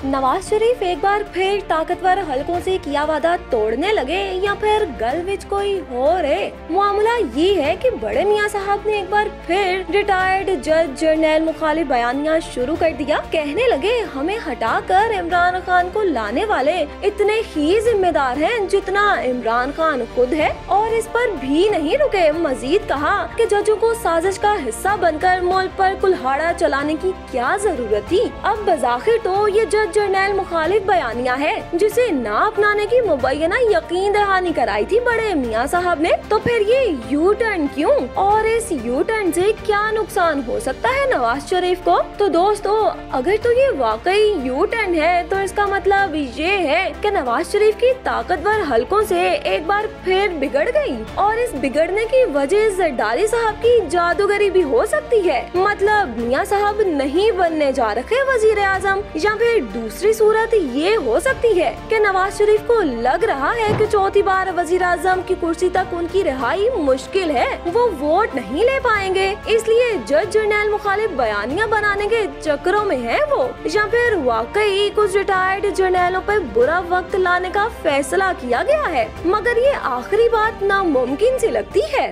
नवाज शरीफ एक बार फिर ताकतवर हलकों से किया वादा तोड़ने लगे या फिर गल विच कोई हो रे। मामला ये है कि बड़े मियाँ साहब ने एक बार फिर रिटायर्ड जज जर्नैल मुखालिफ बयानिया शुरू कर दिया। कहने लगे हमें हटाकर इमरान खान को लाने वाले इतने ही जिम्मेदार हैं जितना इमरान खान खुद है, और इस पर भी नहीं रुके। मजीद कहा कि जजों को साजिश का हिस्सा बनकर मुल्क पर कुल्हाड़ा चलाने की क्या जरूरत थी। अब बज़ाहिर तो ये जज जर्नैल मुखालिफ बयानिया है जिसे ना अपनाने की मुबैना यकीन दहानी कराई थी बड़े मियाँ साहब ने। तो फिर ये यू टर्न क्यों, और इस यू टर्न से क्या नुकसान हो सकता है नवाज शरीफ को? तो दोस्तों, अगर तो ये वाकई यू टर्न है तो इसका मतलब ये है कि नवाज शरीफ की ताकतवर हलकों से एक बार फिर बिगड़ गई, और इस बिगड़ने की वजह जरदारी साहब की जादूगरी भी हो सकती है। मतलब मियाँ साहब नहीं बनने जा रहे वजीर आजम, या फिर दूसरी सूरत ये हो सकती है कि नवाज शरीफ को लग रहा है कि चौथी बार वजीर आजम की कुर्सी तक उनकी रिहाई मुश्किल है, वो वोट नहीं ले पाएंगे, इसलिए जज जर्नैल मुखालिफ बयानिया बनाने के चक्करों में है वो, या फिर वाकई कुछ रिटायर्ड जर्नैलों पर बुरा वक्त लाने का फैसला किया गया है। मगर ये आखिरी बात नामुमकिन सी लगती है।